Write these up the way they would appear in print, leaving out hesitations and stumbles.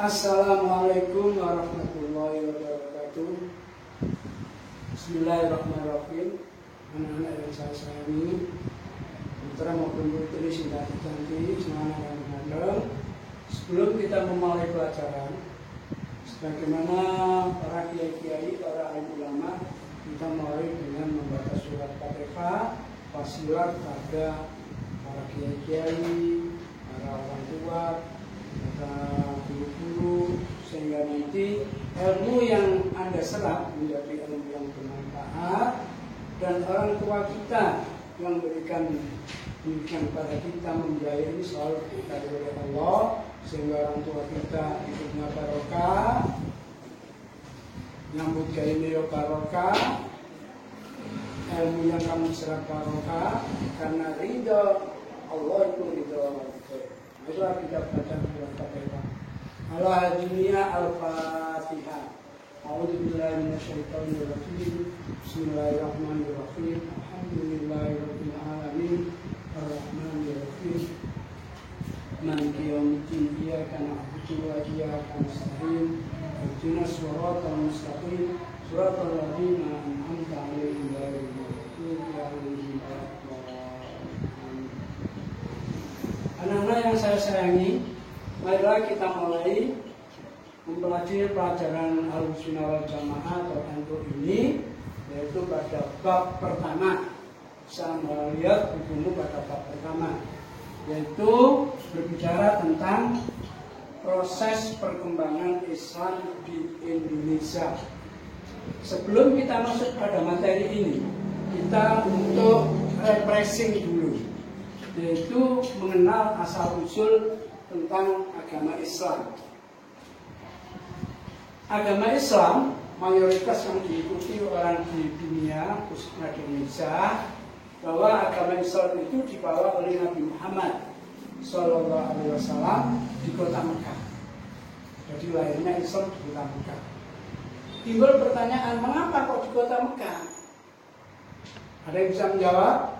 Assalamualaikum warahmatullahi wabarakatuh. Bismillahirrahmanirrahim. Anak-anak yang saya sayangi, putra maupun putri sudah cantik, semuanya yang benar. Sebelum kita memulai pelajaran, sebagaimana para kiai-kiai, para alim ulama, kita mulai dengan membaca surat Fatihah, wasilah pada para kiai-kiai, para orang tua, para guru-guru, sehingga nanti ilmu yang Anda serap menjadi ilmu yang bermanfaat, dan orang tua kita yang memberikan pendidikan kepada kita, membiayai ini selalu diberkahi oleh Allah, sehingga orang tua kita hidupnya barokah, nyambut gawe barokah, ilmu yang kamu serap barokah, karena ridho Allah itu ridho Allah. Itulah kita baca surat Fatihah. Al-Hadimiyah Al-Fatihah. A'udzubillahi minasyaitonir rajim. Bismillahirrahmanirrahim. Alhamdulillahirabbil alamin. Arrahmanir rahim. Maliki yaumiddin. Iyyaka na'budu wa iyyaka nasta'in. Ihdinas shiratal mustaqim. Shiratal ladzina an'amta 'alaihim ghairil maghdubi 'alaihim waladdallin. Anak-anak yang saya sayangi, marilah kita mulai mempelajari pelajaran Ahlussunnah wal Jamaah atau NU ini, yaitu pada bab pertama. Saya melihat bukumu pada bab pertama, yaitu berbicara tentang proses perkembangan Islam di Indonesia. Sebelum kita masuk pada materi ini, kita untuk refreshing dulu, yaitu mengenal asal-usul tentang agama Islam. Agama Islam mayoritas yang diikuti orang di dunia, khususnya di Indonesia, bahwa agama Islam itu dibawa oleh Nabi Muhammad SAW di kota Mekah. Jadi lahirnya Islam di kota Mekah. Timbul pertanyaan, mengapa kok di kota Mekah? Ada yang bisa menjawab?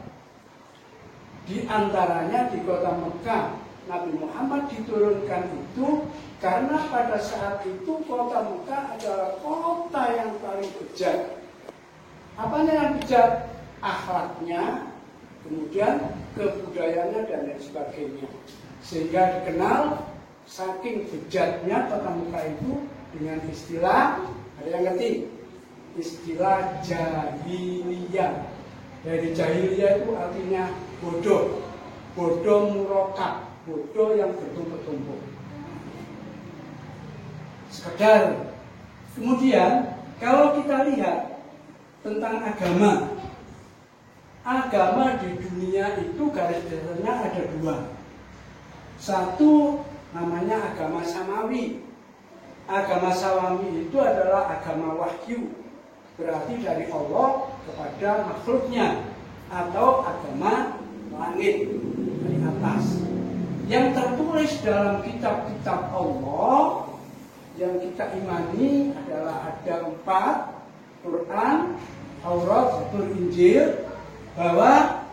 Di antaranya di kota Mekah, Nabi Muhammad diturunkan itu karena pada saat itu kota Mekah adalah kota yang paling bejat. Apanya yang bejat? Akhlaknya, kemudian kebudayaannya dan lain sebagainya. Sehingga dikenal saking bejatnya kota Mekah itu dengan istilah, ada yang ngerti? Istilah jahiliyah. Dari jahiliyah itu artinya bodoh, bodoh murokab, bodoh yang bertumpuk-tumpuk. Sekedar. Kemudian kalau kita lihat tentang agama di dunia itu garis besarnya ada dua. Satu namanya agama samawi. Agama samawi itu adalah agama wahyu, berarti dari Allah kepada makhluknya, atau agama langit dari atas. Yang tertulis dalam kitab-kitab Allah yang kita imani adalah ada 4, Quran, Taurat, Zabur, Injil, bahwa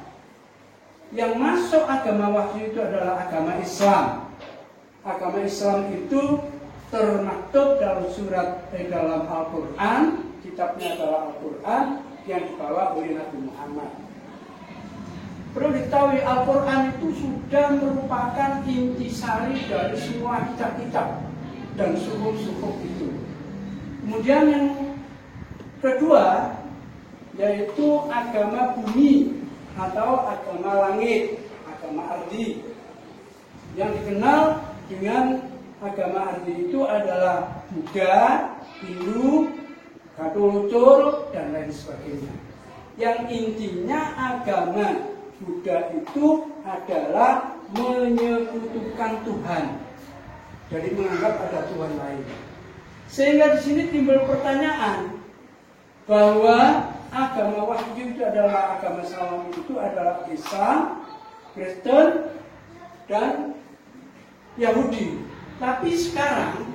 yang masuk agama wahyu itu adalah agama Islam. Agama Islam itu termaktub dalam dalam Al-Quran, kitabnya adalah Al-Quran yang dibawa oleh Nabi Muhammad. Perlu diketahui, Al-Quran itu sudah merupakan intisari dari semua kitab-kitab dan suhuf-suhuf itu. Kemudian yang kedua, yaitu agama bumi atau agama langit, agama ardi. Yang dikenal dengan agama ardi itu adalah Buddha, Hindu, Katolik, dan lain sebagainya. Yang intinya agama Buddha itu adalah menyekutukan Tuhan, jadi menganggap ada Tuhan lain. Sehingga di sini timbul pertanyaan bahwa agama wahyu itu adalah agama samawi, itu adalah Islam, Kristen, dan Yahudi. Tapi sekarang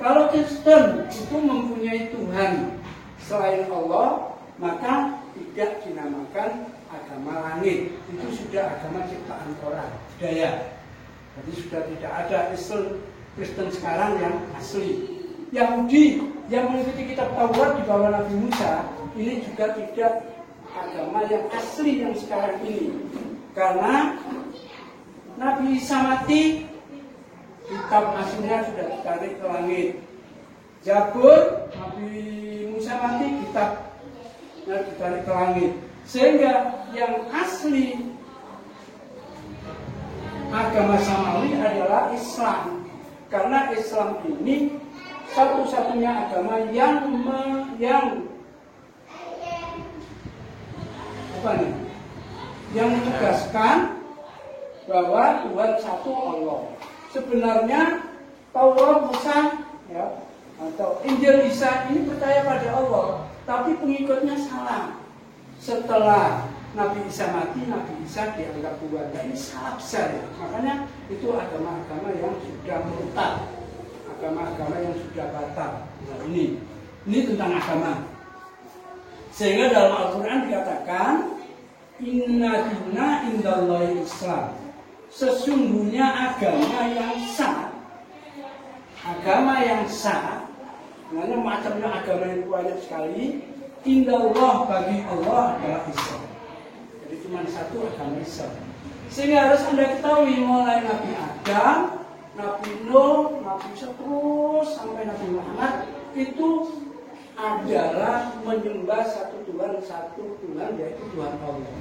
kalau Kristen itu mempunyai Tuhan selain Allah, maka tidak dinamakan agama langit. Itu sudah agama ciptaan orang, budaya. Jadi sudah tidak ada Islam Kristen sekarang yang asli. Yahudi yang mengikuti kitab Taurat di bawah Nabi Musa, ini juga tidak agama yang asli yang sekarang ini. Karena Nabi Isa mati, kitab aslinya sudah ditarik ke langit. Zabur, Nabi Musa mati, kitabnya ditarik ke langit. Sehingga yang asli agama Samawi adalah Islam. Karena Islam ini satu-satunya agama yang menegaskan bahwa Tuhan satu Allah. Sebenarnya Taurat Musa ya, atau Injil Isa ini percaya pada Allah, tapi pengikutnya salah. Setelah Nabi Isa mati, Nabi Isa dianggap Tuhan. Nah, ini salah besar ya. Makanya itu agama-agama yang sudah murtad, agama-agama yang sudah batal. Nah, ini tentang agama. Sehingga dalam Al-Quran dikatakan, Inna dina indallahi Islam. Sesungguhnya agama yang sah, maknanya macamnya agama yang banyak sekali. Indallah, bagi Allah adalah Islam. Jadi cuma satu agama Islam. Sehingga harus Anda ketahui, mulai Nabi Adam, Nabi Nuh, Nabi Isa terus sampai Nabi Muhammad, itu adalah menyembah satu Tuhan, yaitu Tuhan Allah.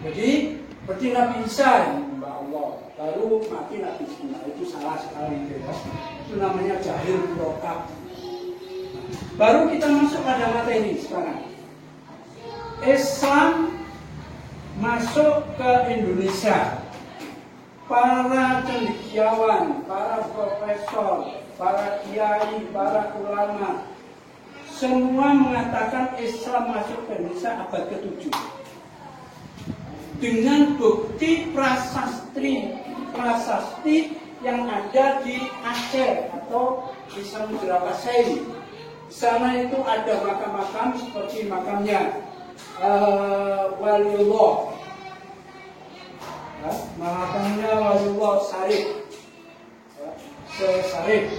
Jadi seperti Nabi Isa yang menyembah Allah, baru mati Nabi Isa, itu salah sekali ya. Itu namanya jahil murokab. Baru kita masuk pada materi sekarang. Islam masuk ke Indonesia. Para cendekiawan, para profesor, para kiai, para ulama, semua mengatakan Islam masuk ke Indonesia abad ke-7. Dengan bukti prasasti yang ada di Aceh atau di Samudra Pasai. Di sana itu ada makam-makam seperti makamnya Waliullah, makamnya Waliullah Syarif, Syarif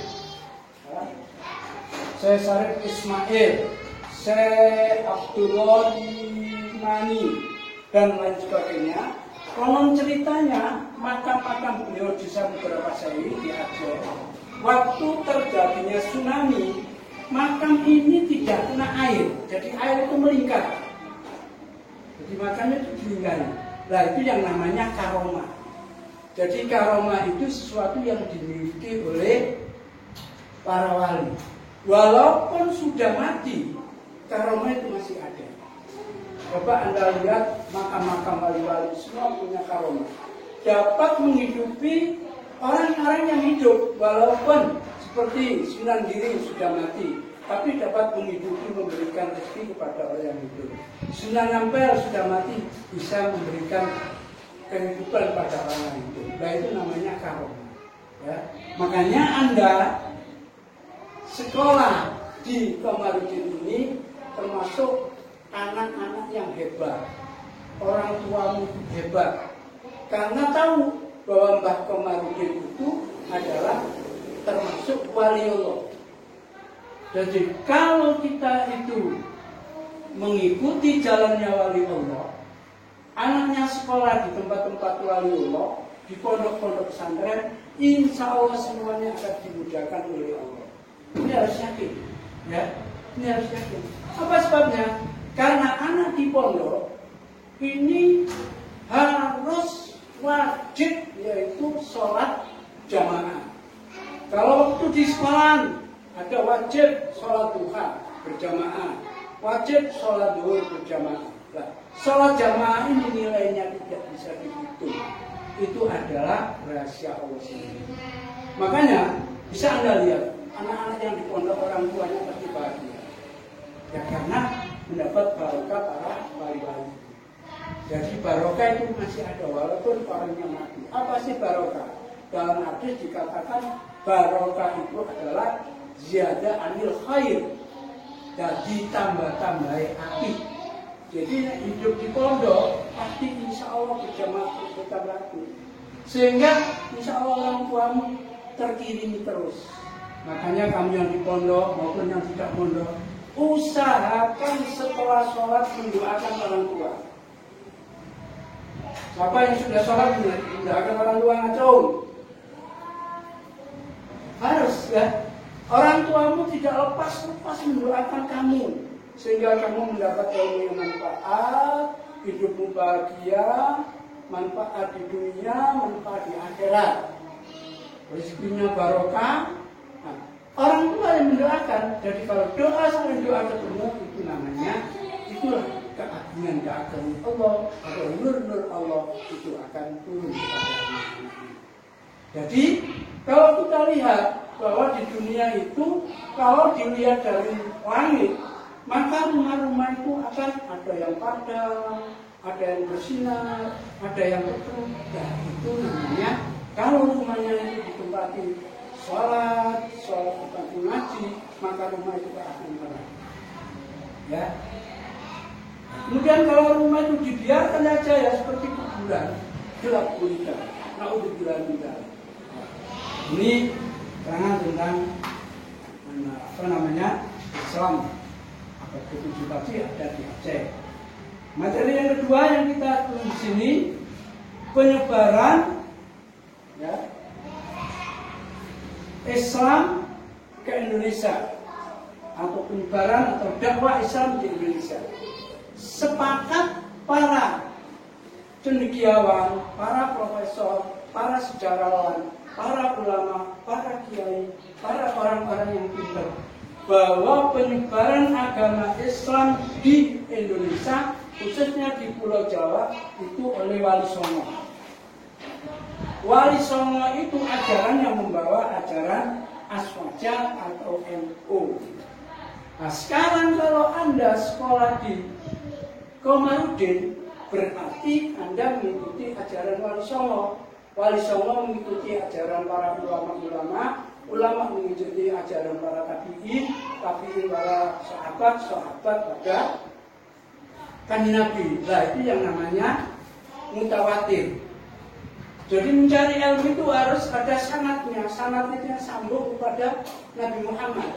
Ismail, Syekh Abdullah Imani, dan lain sebagainya. Konon ceritanya makam-makam beliau di Samudra Pasai di Aceh, waktu terjadinya tsunami, makam ini tidak kena air, jadi air itu melingkar. Jadi makamnya itu dilingkari. Nah, itu yang namanya karomah. Jadi karomah itu sesuatu yang dimiliki oleh para wali. Walaupun sudah mati, karomah itu masih ada. Coba Anda lihat makam-makam wali-wali, semua punya karomah. Dapat menghidupi orang-orang yang hidup, walaupun seperti Sunan Giri sudah mati, tapi dapat menghidupi, memberikan rezeki kepada orang yang hidup. Sunan Ampel sudah mati, bisa memberikan kehidupan pada orang yang hidup. Nah, itu namanya karomah. Ya. Makanya Anda sekolah di Komarudin ini termasuk anak-anak yang hebat, orang tuamu hebat, karena tahu bahwa Mbah Komarudin itu adalah termasuk waliullah. Jadi kalau kita itu mengikuti jalannya waliullah, anaknya sekolah di tempat-tempat waliullah, di pondok-pondok pesantren, insya Allah semuanya akan dimudahkan oleh Allah. Ini harus yakin, ya. Ini harus yakin. Apa sebabnya? Karena anak di pondok ini harus wajib, yaitu sholat jamaah. Kalau waktu di sekolah ada wajib sholat duha berjamaah, wajib sholat duhur berjamaah. Nah, sholat jamaah ini nilainya tidak bisa dihitung. Itu adalah rahasia Allah sendiri. Makanya bisa Anda lihat anak-anak yang di pondok orang tuanya pasti bahagia. Ya karena mendapat barokah para wali-wali. Jadi barokah itu masih ada walaupun orangnya mati. Apa sih barokah? Dalam hadis dikatakan barokah itu adalah ziyadah anil khair, jadi tambah-tambahi api. Jadi hidup di pondok pasti insya Allah berjamaah bertambah. Sehingga insya Allah orang tuamu terkirimi terus. Makanya kamu yang di pondok maupun yang tidak pondok, usahakan setelah sholat mendoakan orang tua. Siapa yang sudah sholat mendoakan orang tua ngacung? Harus ya. Orang tuamu tidak lepas mendoakan kamu, sehingga kamu mendapat ilmu yang manfaat, hidupmu bahagia, manfaat di dunia, manfaat di akhirat, rezekinya barokah. Nah, orang tua yang mendoakan. Jadi kalau doa sama doa ketemu, itu namanya, itulah keagungan Allah atau nur Allah itu akan turun kepada anak-anak. Jadi kalau kita lihat bahwa di dunia itu, kalau dilihat dari langit, maka rumah-rumah itu akan ada yang padam, ada yang bersinar, ada yang redup. Ya, itu namanya kalau rumahnya itu ditempati sholat tempati ngaji, maka rumah itu akan terang. Ya. Kemudian kalau rumah itu dibiarkan aja ya seperti kuburan, gelap gulita. Naudzubillah min dzalik. Ini keterangan tentang Islam. Abad ke-7 tadi ada di Aceh. Materi yang kedua yang kita tulis di sini, penyebaran ya, Islam ke Indonesia atau penyebaran atau dakwah Islam di Indonesia. Sepakat para cendekiawan, para profesor, para sejarawan, para ulama, para kiai, para orang-orang yang pintar, bahwa penyebaran agama Islam di Indonesia, khususnya di Pulau Jawa, itu oleh Wali Songo. Wali Songo itu ajaran yang membawa ajaran Aswaja atau NU. Nah, sekarang kalau Anda sekolah di Komarudin, berarti Anda mengikuti ajaran Wali Songo. Wali Songo mengikuti ajaran para ulama-ulama, ulama mengikuti ajaran para tabi'in, para sahabat pada kanjeng Nabi. Nah, itu yang namanya mutawatir. Jadi mencari ilmu itu harus ada sanadnya. Sanad itu yang sambung kepada Nabi Muhammad.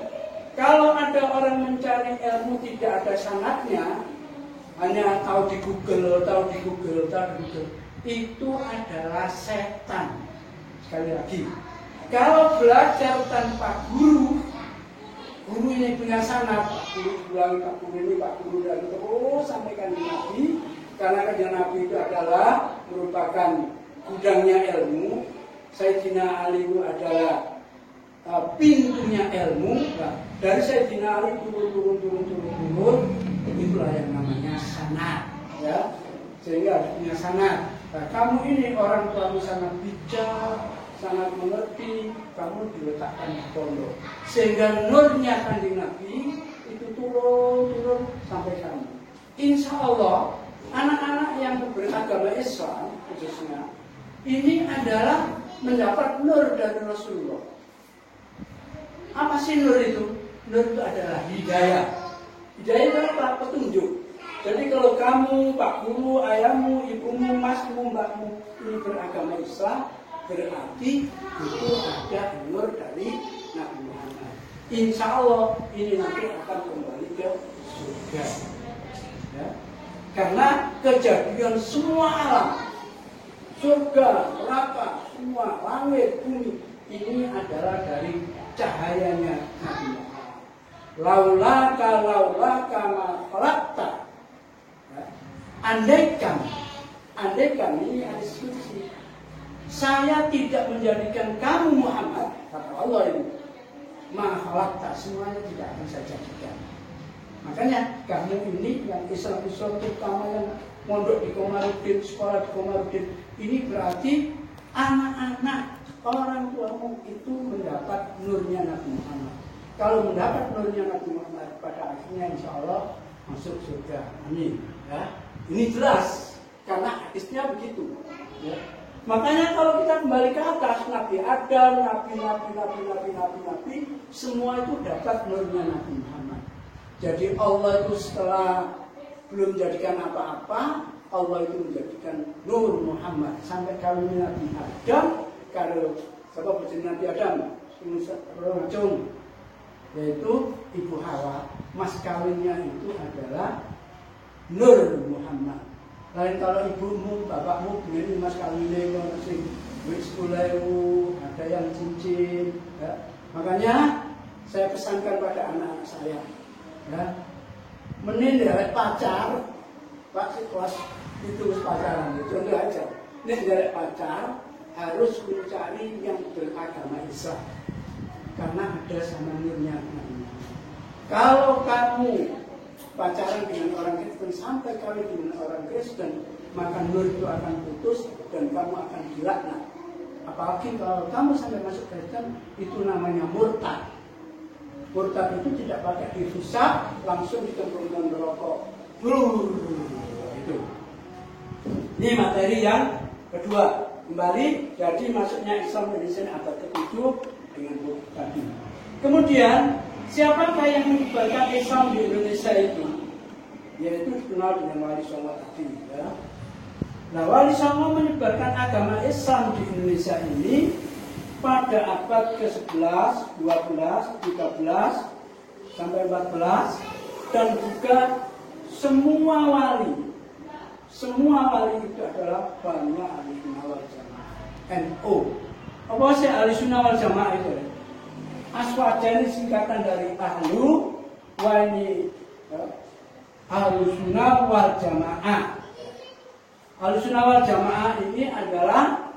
Kalau ada orang mencari ilmu tidak ada sanadnya, hanya tahu di Google, itu adalah setan. Sekali lagi, kalau belajar tanpa guru ini punya sanad, Pak Guru dan terus sampaikan ke Nabi, karena kanjeng Nabi itu adalah merupakan gudangnya ilmu, Sayyidina Ali itu adalah pintunya ilmu. Nah, dari Sayyidina Ali turun, itulah yang namanya sanad, ya. Sehingga ada punya sanad. Nah, kamu ini orang tuamu sangat bijak, sangat mengerti, kamu diletakkan di pondok, sehingga nurnya kanjeng Nabi itu turun sampai kamu. Insya Allah anak-anak yang beragama Islam khususnya ini adalah mendapat nur dari Rasulullah. Apa sih nur itu? Nur itu adalah hidayah. Hidayah itu apa? Petunjuk. Jadi kalau kamu, Pak Guru, ayahmu, ibumu, masmu, mbakmu ini beragama Islam, berarti itu ada nur dari Nabi Muhammad. Insya Allah ini nanti akan kembali ke surga. Ya. Karena kejadian semua alam, surga, neraka, semua langit, bumi, ini adalah dari cahayanya Nabi Muhammad. Laulaka ma khalaqta. Andaikan ini ada diskusi, saya tidak menjadikan kamu Muhammad, kata Allah ini, ma khalaqta, semuanya tidak akan saya jadikan. Makanya kamu ini yang Islam terutama yang mondok di Komarudin, sekolah di Komarudin, ini berarti anak-anak orang tuamu itu mendapat nurnya Nabi Muhammad. Kalau mendapat nurnya Nabi Muhammad, pada akhirnya insya Allah masuk surga. Amin. Ya. Ini jelas karena hadisnya begitu. Ya. Makanya kalau kita kembali ke atas, Nabi Adam, Nabi, semua itu dapat nurnya Nabi Muhammad. Jadi Allah itu setelah belum menjadikan apa-apa, Allah itu menjadikan nur Muhammad sampai kalau Nabi Adam, kalau Siapa bojone Nabi Adam? Rojong, yaitu Ibu Hawa. Mas kawinnya itu adalah Nur Muhammad. Lain kalau ibumu, bapakmu begini mas kawinnya masih duit 10.000, ada yang cincin. Ya. Makanya saya pesankan pada anak-anak saya, ya, mending dari pacar, pak kelas itu pacaran, contoh aja. Ini dari pacar harus mencari yang beragama Islam, karena ada sama nurnya. Kalau kamu pacaran dengan orang Kristen sampai kawin dengan orang Kristen, maka nur itu akan putus dan kamu akan dilaknat. Apalagi kalau kamu sampai masuk Kristen, itu namanya murtad. Murtad itu tidak pakai dihisab, langsung dicemplungkan ke rokok. Itu. Ini materi yang kedua. Kembali, jadi masuknya Islam Indonesia abad ke-7 dengan buku tadi. Kemudian, siapakah yang menyebarkan Islam di Indonesia itu? Yaitu dikenal dengan Wali Songo tadi. Ya. Nah, Wali Songo menyebarkan agama Islam di Indonesia ini pada abad ke-11, 12, 13, sampai 14, dan juga semua wali itu adalah banyak Ahlussunnah wal Jamaah. NU. Apa sih Ahlussunnah wal Jamaah itu? Aswaja ini singkatan dari Ahlu, ini Ahlussunnah wal Jamaah. Ahlussunnah wal Jamaah ini adalah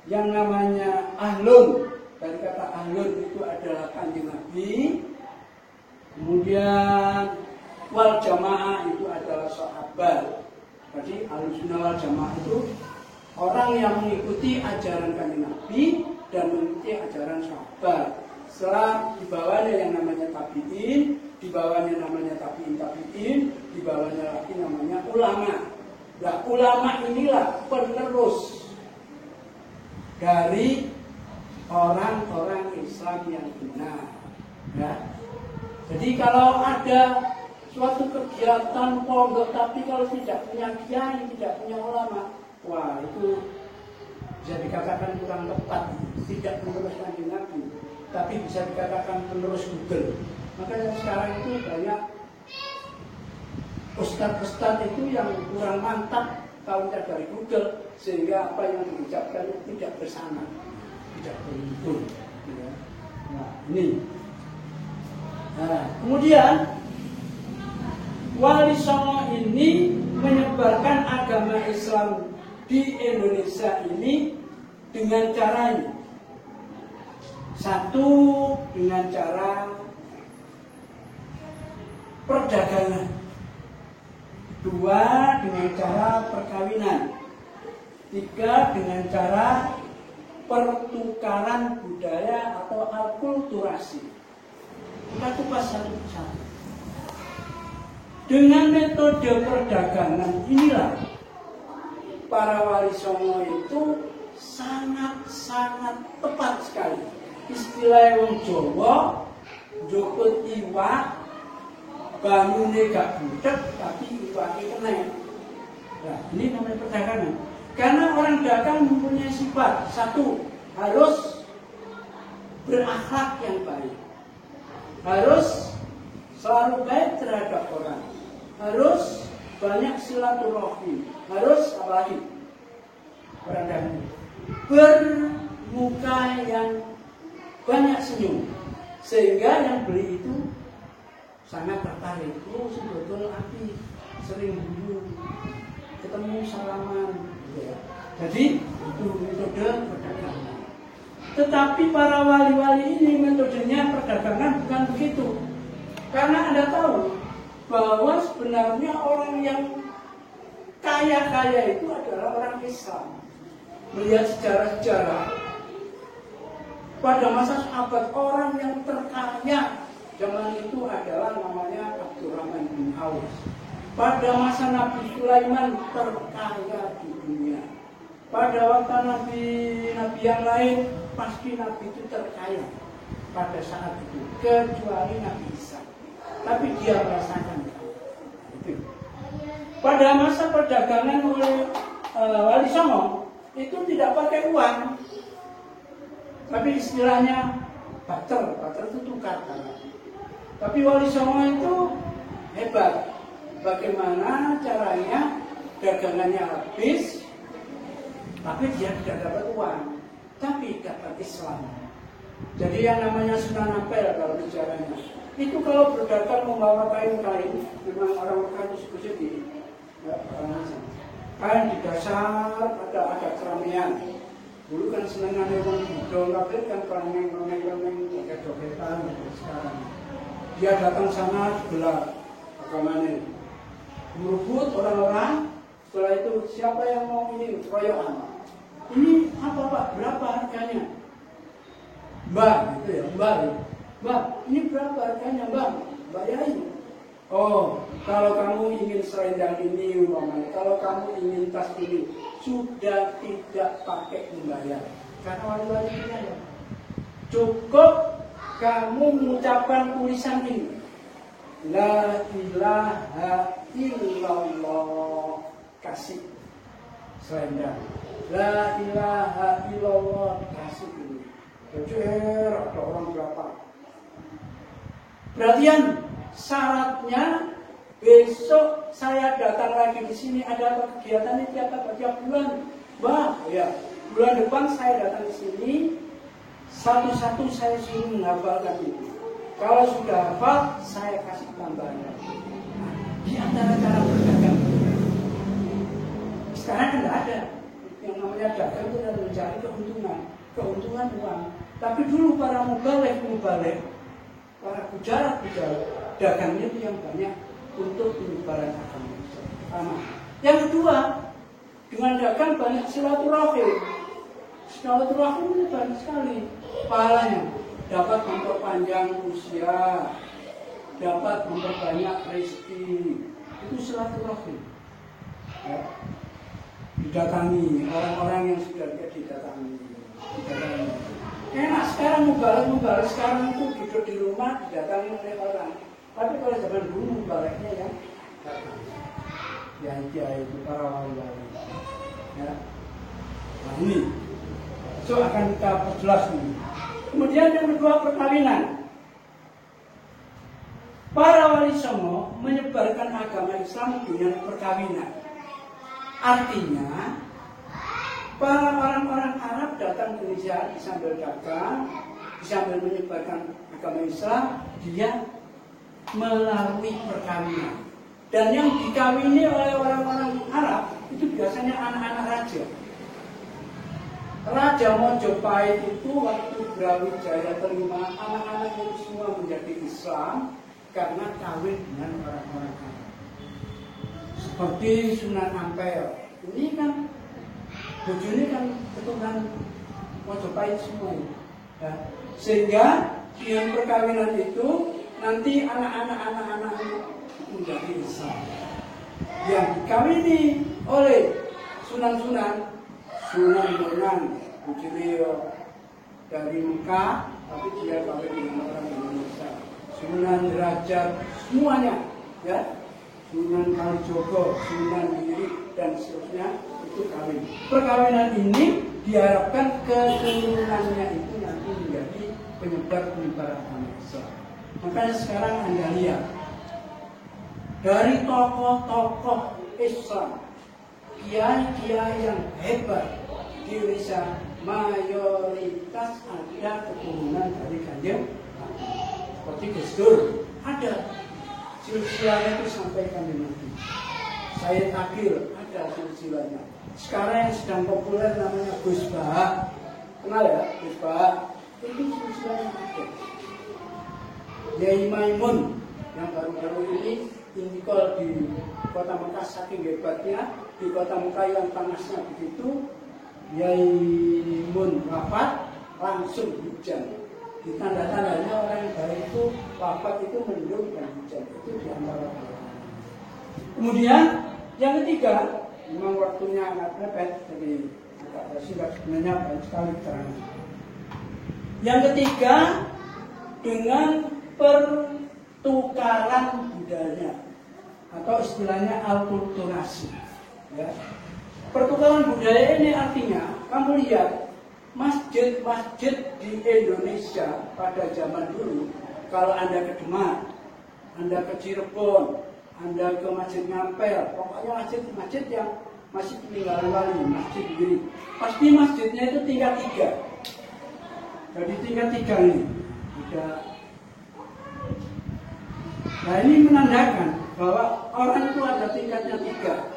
yang namanya Ahlun. Dari kata Ahlun itu adalah Kanjeng Nabi. Kemudian wal Jamaah itu adalah sahabat. Jadi Ahlussunnah wal Jamaah itu orang yang mengikuti ajaran Kanjeng Nabi dan mengikuti ajaran sahabat. Setelah di bawahnya yang namanya tabi'in, di bawahnya namanya tabi'in, di bawahnya lagi namanya ulama. Nah, ulama inilah penerus dari orang-orang Islam yang benar. Ya. Jadi kalau ada suatu kegiatan pondok tapi kalau tidak punya kiai, tidak punya ulama, wah itu bisa dikatakan kurang tepat, tidak meneruskan Nabi, tapi bisa dikatakan penerus Google. Makanya sekarang itu banyak ustadz-ustadz itu yang kurang mantap tahunya dari Google, sehingga apa yang diucapkan tidak bersama, tidak beruntun. Ya. Nah ini. Nah, kemudian Wali Songo ini menyebarkan agama Islam di Indonesia ini dengan cara ini. Satu, dengan cara perdagangan. Dua, dengan cara perkawinan. Tiga, dengan cara pertukaran budaya atau akulturasi. Kita kupas satu persatu. Dengan metode perdagangan inilah para Wali Songo itu sangat-sangat tepat sekali. Istilah wong Jawa, njuput iwak, banyune gak budek tapi iwake kena. Nah, ini namanya perdagangan. Karena orang dagang mempunyai sifat, satu, harus berakhlak yang baik, harus selalu baik terhadap orang, harus banyak silaturahmi, harus apa lagi? Berdagang, bermuka yang banyak senyum, sehingga yang beli itu sangat tertarik. Oh, sebetulnya api sering dulu ketemu salaman. Ya. Jadi itu metode perdagangan. Tetapi para wali-wali ini metodenya perdagangan bukan begitu. Karena Anda tahu bahwa sebenarnya orang yang kaya-kaya itu adalah orang Islam. Melihat sejarah-sejarah, pada masa sahabat orang yang terkaya zaman itu adalah namanya Abdurrahman bin Auf. Pada masa Nabi Sulaiman terkaya di dunia. Pada waktu Nabi yang lain pasti Nabi itu terkaya pada saat itu, kecuali Nabi Isa. Tapi dia merasakan itu. Pada masa perdagangan oleh Wali Songo itu tidak pakai uang, Tapi istilahnya barter itu tukar. Tapi Wali Songo itu hebat. Bagaimana caranya dagangannya habis, tapi dia tidak dapat uang, tapi dapat Islam. Jadi yang namanya Sunan Ampel kalau bicaranya, itu kalau berdagang membawa kain-kain, memang orang Mekah itu suka jadi, kain di dasar ada keramaian. Dulu kan senengannya orang Budol, tapi kan keramaian joget-jogetan sekarang. Dia datang sana sebelah agamanya, merebut orang-orang. Setelah itu siapa yang mau ini royokan? Ini apa Pak? Berapa harganya? Mbak, gitu ya, Mbak, ini berapa harganya Mbak? Bayarin. Oh, kalau kamu ingin selendang ini umpamanya, kalau kamu ingin tas ini, sudah tidak pakai membayar. Karena wali-wali kita ya. Cukup kamu mengucapkan tulisan ini. La ilaha illallah, kasih selendang. La ilaha illallah, kasih ini. Kecer, ada orang berapa? Perhatian, syaratnya besok saya datang lagi di sini, ada kegiatan ini tiap bulan. Wah, ya, bulan depan saya datang di sini, satu-satu saya suruh menghafalkan itu. Kalau sudah hafal, saya kasih tambahan. Nah, di antara cara berdagang. Sekarang tidak ada. Yang namanya dagang itu adalah mencari keuntungan uang. Tapi dulu para mubalek, para pujarat, dagangnya itu yang banyak untuk penyebaran agama. Yang kedua, dengan dagang banyak silaturahim. Silaturahim ini banyak sekali pahalanya. Dapat memperpanjang usia, dapat memperbanyak rezeki, itu silaturahim. Ya. Didatangi orang-orang yang sudah didatangi. Enak sekarang mubalek sekarang itu duduk di rumah didatangi oleh orang. Tapi kalau zaman dulu mubaleknya ya datang. Ya itu para wali-wali. Ya. Nah ini, so akan kita perjelas nih. Kemudian yang kedua, perkawinan. Para Wali Songo menyebarkan agama Islam dengan perkawinan. Artinya, para orang-orang Arab datang ke Indonesia sambil dagang, sambil menyebarkan agama Islam, dia melalui perkawinan. Dan yang dikawini oleh orang-orang Arab itu biasanya anak-anak raja. Raja Mojopahit itu waktu Brawijaya terima anak-anak itu semua menjadi Islam karena kawin dengan orang-orang Arab. Seperti Sunan Ampel, ini kan bojone kan keturunan Mojopahit semua. Ya. Sehingga dengan perkawinan itu nanti anak-anak menjadi Islam. Yang dikawini oleh Sunan Bonang Bujirio dari Mekah, tapi dia kawin dengan orang Indonesia. Sunan Derajat, semuanya, ya. Sunan Kalijogo, Sunan Giri dan seterusnya itu kawin. Perkawinan ini diharapkan keturunannya itu nanti menjadi penyebar agama Islam. Makanya sekarang Anda lihat dari tokoh-tokoh Islam, kiai-kiai yang hebat di Indonesia mayoritas ada keturunan dari Kanjeng Nabi. Seperti Gus Dur ada silsilahnya itu sampai Kanjeng Nabi. Sayyid Akil ada silsilahnya. Sekarang yang sedang populer namanya Gus Bah. Kenal ya Gus Bah? Itu silsilahnya ada. Yai Maimun yang baru-baru ini intikal di kota Mekah, saking hebatnya di kota Mekah yang panasnya begitu, Yai Mun wafat langsung hujan. Di tanda-tandanya orang yang baik itu wafat itu mendung dan hujan. Itu di antara. Kemudian yang ketiga, memang waktunya agak mepet, jadi agak singkat sebenarnya banyak sekali keterangan. Yang ketiga, dengan pertukaran budaya atau istilahnya alkulturasi. Ya. Pertukaran budaya ini artinya, kamu lihat masjid-masjid di Indonesia pada zaman dulu, kalau Anda ke Demak, Anda ke Cirebon, Anda ke Masjid Ngampel, pokoknya masjid-masjid yang masih peninggalan wali, masjid diri, pasti masjidnya itu tingkat 3. Jadi tingkat 3 ini udah. Nah ini menandakan bahwa orang itu ada tingkatnya 3.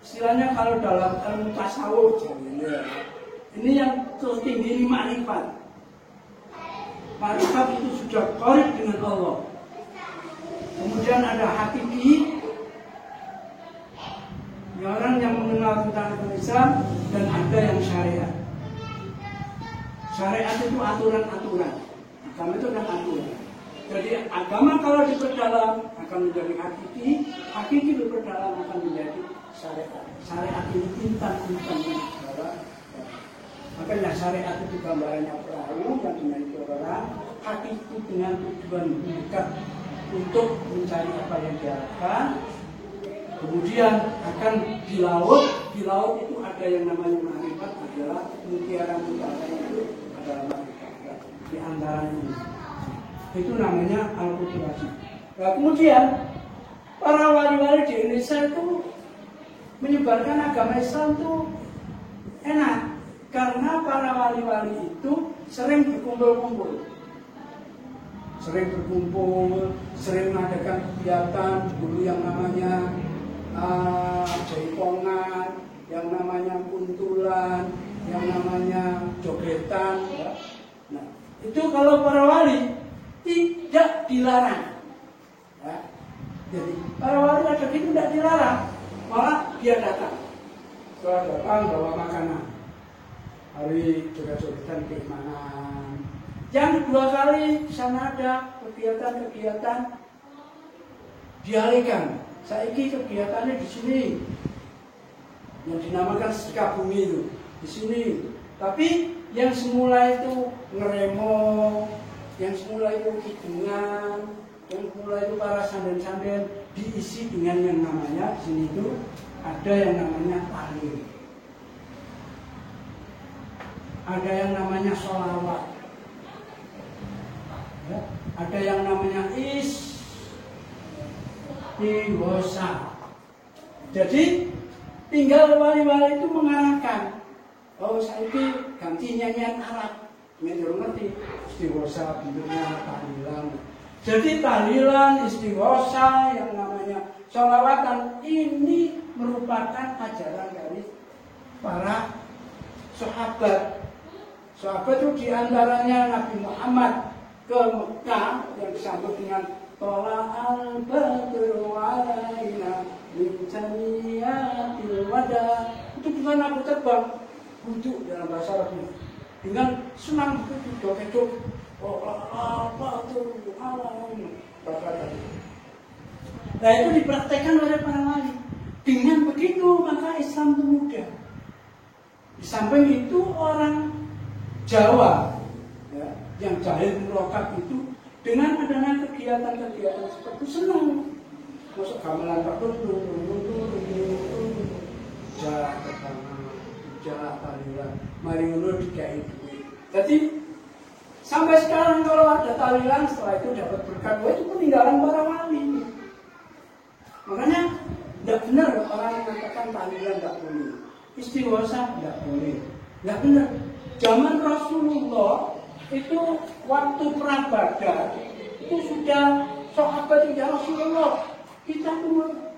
Istilahnya kalau dalam ilmu tasawuf, ini yang tertinggi ini makrifat. Makrifat itu sudah korek dengan Allah. Kemudian ada hakiki, orang yang mengenal tentang Islam, dan ada yang syariat. Syariat itu aturan-aturan. Agama itu adalah aturan. Jadi agama kalau diperdalam akan menjadi hakiki, hakiki diperdalam akan menjadi syariat. Syariat ini intan-intan yang dibawa. Makanya syariat itu gambarannya perahu yang dimiliki orang, hakiki dengan tujuan mendekat untuk mencari apa yang diharapkan. Kemudian akan di laut itu ada yang namanya makrifat, adalah mutiara-mutiara itu adalah makrifat. Di antaranya itu namanya al-qudwati. Nah, kemudian para wali-wali di Indonesia itu menyebarkan agama Islam itu enak, karena para wali-wali itu sering berkumpul-kumpul. Sering mengadakan kegiatan dulu yang namanya jaipongan, yang namanya kuntulan, yang namanya jogetan. Ya. Nah, itu kalau para wali tidak dilarang. Ya. Jadi para wali ada itu tidak dilarang, malah dia datang. Setelah datang bawa makanan, hari joget-jogetan keimanan. Yang kedua kali di sana ada kegiatan-kegiatan dialihkan. Saiki kegiatannya di sini, yang dinamakan sedekah bumi itu di sini. Tapi yang semula itu ngeremo, yang semula itu hitungan, yang semula itu para sanden-sanden diisi dengan yang namanya di sini itu ada yang namanya tahlil, ada yang namanya sholawat, ya, ada yang namanya istighosah. Jadi tinggal wali-wali itu mengarahkan, oh saya itu ganti nyanyian Arab, ngerti istighosah bentuknya tahlilan. Jadi tahlilan, istighosah, yang namanya sholawatan ini merupakan ajaran dari para sahabat. Sahabat itu diantaranya Nabi Muhammad ke Mekah yang disambut dengan Tola'al badru alaina min jami'atil wada. Itu bukan aku terbang, duduk dalam bahasa Arab dengan senang itu joget-joget. Nah itu dipraktekkan oleh para wali. Dengan begitu maka Islam itu mudah. Di samping itu orang Jawa, ya, yang jahil murokat itu dengan adanya kegiatan-kegiatan seperti senang, masuk gamelan tertentu, jarak tahlilan, mari ngono dikai duit. Jadi sampai sekarang kalau ada tahlilan setelah itu dapat berkat, itu peninggalan para wali. Makanya tidak benar orang yang mengatakan tahlilan tidak boleh, istighosah tidak boleh, tidak benar. Zaman Rasulullah itu waktu perang Badar itu sudah sahabat ya Rasulullah, kita cuma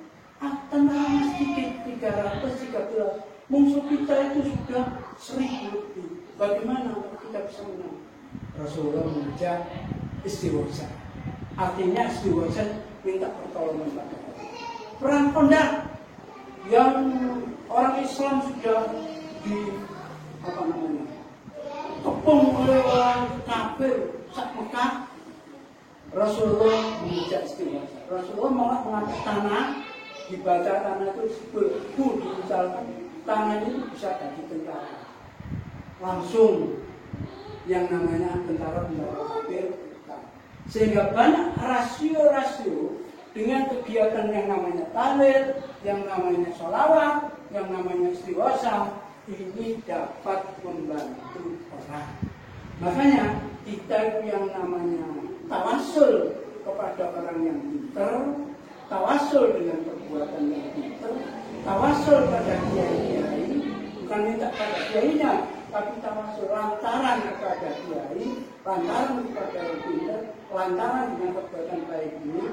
tentara sedikit 313, musuh kita itu sudah 1000 lebih. Bagaimana kita bisa menang? Rasulullah mengajak istighosah. Artinya istighosah minta pertolongan pada Allah. Perang Kondak yang orang Islam sudah di kepung oleh orang kafir sak Mekah, Rasulullah mengajak istighosah. Rasulullah malah mengangkat tanah, dibaca tanah itu bebu, misalkan tanah itu bisa jadi tentara. Langsung yang namanya tentara-tentara kafir. Sehingga banyak rasio-rasio dengan kegiatan yang namanya tahlil, yang namanya sholawat, yang namanya istighosah, ini dapat membantu orang. Makanya kita itu yang namanya tawasul kepada orang yang pintar, tawasul dengan perbuatan yang pintar, tawasul pada kiai-kiai, bukan minta pada kiainya, tapi tawasul lantaran kepada kiai, lantaran kepada yang pintar, lantaran dengan perbuatan baik ini,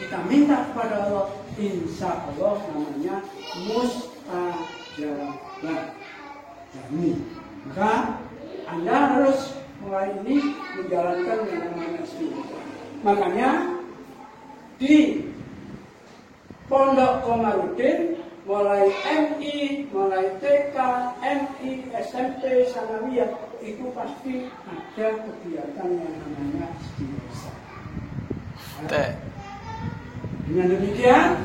kita minta kepada Allah, insya Allah namanya mustajabah. Ini, maka Anda harus mulai ini menjalankan yang namanya istighfar. Makanya di Pondok Komarudin mulai MI, mulai TK, MI, SMP, Sanawiyah itu pasti ada kegiatan yang namanya istighfar. Dengan demikian